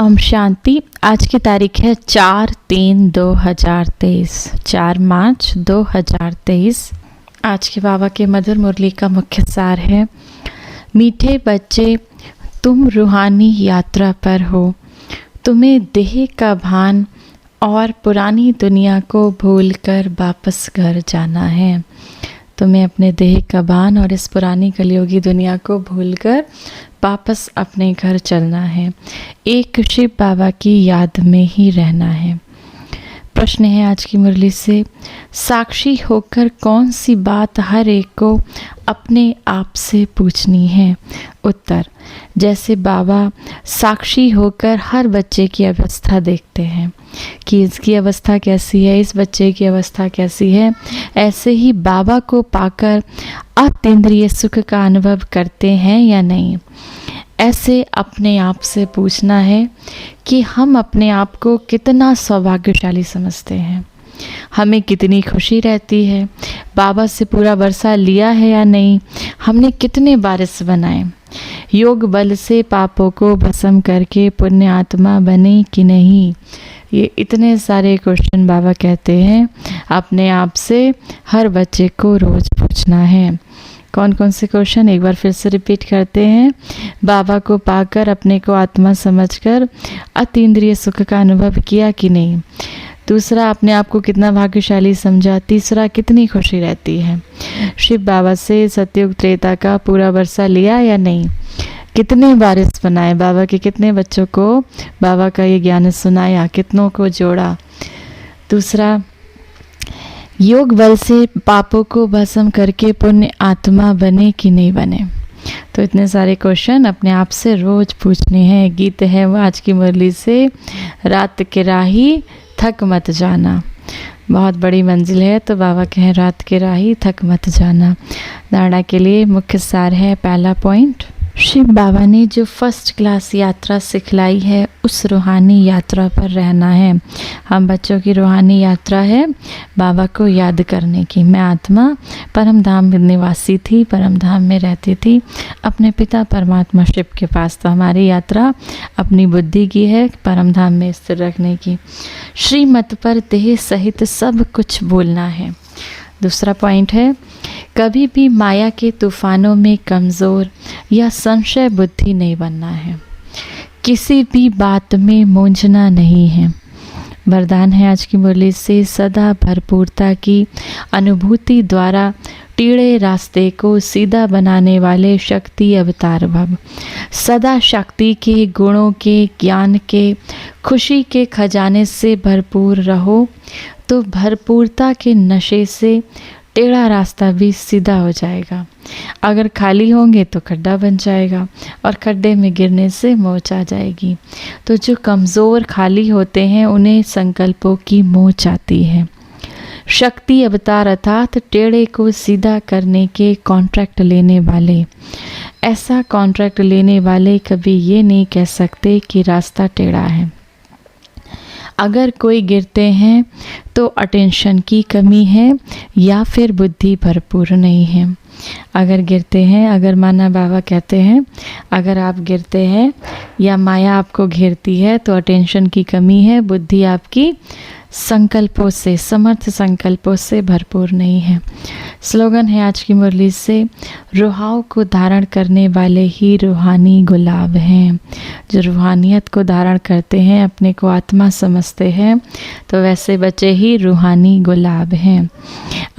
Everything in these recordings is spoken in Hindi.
ओम शांति। आज की तारीख है 4/3/2023, 4 मार्च 2023। आज के बाबा के मधुर मुरली का मुख्य सार है, मीठे बच्चे तुम रूहानी यात्रा पर हो। तुम्हें देह का भान और पुरानी दुनिया को भूलकर वापस घर जाना है। तुम्हें अपने देह का भान और इस पुरानी कलयुगी दुनिया को भूलकर वापस अपने घर चलना है। एक शिव बाबा की याद में ही रहना है। प्रश्न है आज की मुरली से, साक्षी होकर कौन सी बात हर एक को अपने आप से पूछनी है? उत्तर, जैसे बाबा साक्षी होकर हर बच्चे की अवस्था देखते हैं कि इसकी अवस्था कैसी है, इस बच्चे की अवस्था कैसी है, ऐसे ही बाबा को पाकर अतीन्द्रिय सुख का अनुभव करते हैं या नहीं। ऐसे अपने आप से पूछना है कि हम अपने आप को कितना सौभाग्यशाली समझते हैं, हमें कितनी खुशी रहती है, बाबा से पूरा वर्षा लिया है या नहीं, हमने कितने बारिश बनाए, योग बल से पापों को भस्म करके पुण्य आत्मा बने कि नहीं। ये इतने सारे क्वेश्चन बाबा कहते हैं अपने आप से हर बच्चे को रोज पूछना है। कौन कौन से क्वेश्चन, एक बार फिर से रिपीट करते हैं। बाबा को पाकर अपने को आत्मा समझकर अतीन्द्रिय सुख का अनुभव किया कि नहीं। दूसरा, अपने आप को कितना भाग्यशाली समझा। तीसरा, कितनी खुशी रहती है। शिव बाबा से सतयुग त्रेता का पूरा वर्षा लिया या नहीं। कितने बारिश बनाए, बाबा के कितने बच्चों को बाबा का ये ज्ञान सुनाया, कितनों को जोड़ा। दूसरा, योग बल से पापों को भस्म करके पुण्य आत्मा बने कि नहीं बने। तो इतने सारे क्वेश्चन अपने आप से रोज पूछने हैं। गीत है वो आज की मुरली से, रात के राही थक मत जाना। बहुत बड़ी मंजिल है तो बाबा कहें रात के राही थक मत जाना। धारणा के लिए मुख्य सार है, पहला पॉइंट, शिव बाबा ने जो फर्स्ट क्लास यात्रा सिखलाई है उस रूहानी यात्रा पर रहना है। हम बच्चों की रूहानी यात्रा है बाबा को याद करने की। मैं आत्मा परम धाम निवासी थी, परम धाम में रहती थी अपने पिता परमात्मा शिव के पास। तो हमारी यात्रा अपनी बुद्धि की है, परम धाम में स्थिर रखने की। श्रीमत पर देह सहित सब कुछ बोलना है। दूसरा पॉइंट है, कभी भी माया के तूफानों में कमज़ोर या संशय बुद्धि नहीं बनना है। किसी भी बात में मूंझना नहीं है। वरदान है आज की मुरली से, सदा भरपूरता की अनुभूति द्वारा टेढ़े रास्ते को सीधा बनाने वाले शक्ति अवतार भव। सदा शक्ति के, गुणों के, ज्ञान के, खुशी के खजाने से भरपूर रहो तो भरपूरता के नशे से टेढ़ा रास्ता भी सीधा हो जाएगा। अगर खाली होंगे तो खड्डा बन जाएगा और खड्डे में गिरने से मोच आ जाएगी। तो जो कमज़ोर खाली होते हैं उन्हें संकल्पों की मोच आती है। शक्ति अवतार अर्थात टेढ़े को सीधा करने के कॉन्ट्रैक्ट लेने वाले। ऐसा कॉन्ट्रैक्ट लेने वाले कभी ये नहीं कह सकते कि रास्ता टेढ़ा है। अगर कोई गिरते हैं तो अटेंशन की कमी है या फिर बुद्धि भरपूर नहीं है। अगर गिरते हैं, अगर माना बाबा कहते हैं अगर आप गिरते हैं या माया आपको घेरती है तो अटेंशन की कमी है, बुद्धि आपकी संकल्पों से, समर्थ संकल्पों से भरपूर नहीं है। स्लोगन है आज की मुरली से, रूहाओं को धारण करने वाले ही रूहानी गुलाब हैं। जो रूहानियत को धारण करते हैं, अपने को आत्मा समझते हैं, तो वैसे बच्चे ही रूहानी गुलाब हैं।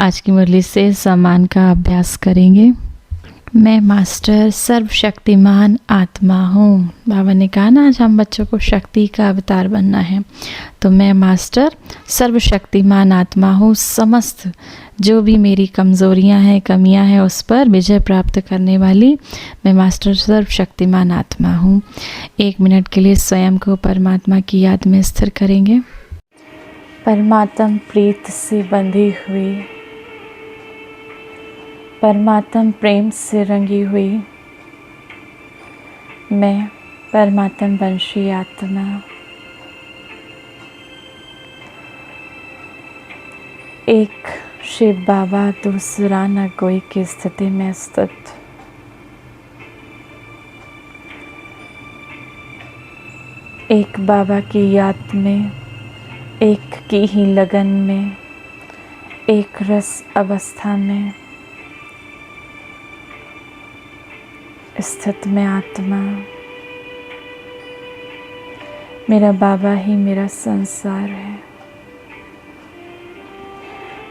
आज की मुरली से सम्मान का अभ्यास करेंगे। मैं मास्टर सर्वशक्तिमान आत्मा हूँ। बाबा ने कहा ना आज हम बच्चों को शक्ति का अवतार बनना है, तो मैं मास्टर सर्वशक्तिमान आत्मा हूँ। समस्त जो भी मेरी कमज़ोरियाँ हैं, कमियाँ हैं, उस पर विजय प्राप्त करने वाली मैं मास्टर सर्वशक्तिमान आत्मा हूँ। 1 मिनट के लिए स्वयं को परमात्मा की याद में स्थिर करेंगे। परमात्म प्रीत से बंधी हुई, परमात्म प्रेम से रंगी हुई मैं परमात्म वंशी आत्मा एक शिव बाबा दूसरा न कोई की स्थिति में स्थित एक बाबा की याद में, एक की ही लगन में, एक रस अवस्था में स्थित में आत्मा। मेरा बाबा ही मेरा संसार है,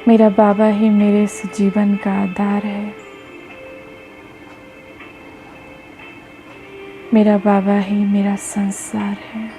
मेरा बाबा ही मेरे इस जीवन का आधार है, मेरा बाबा ही मेरा संसार है।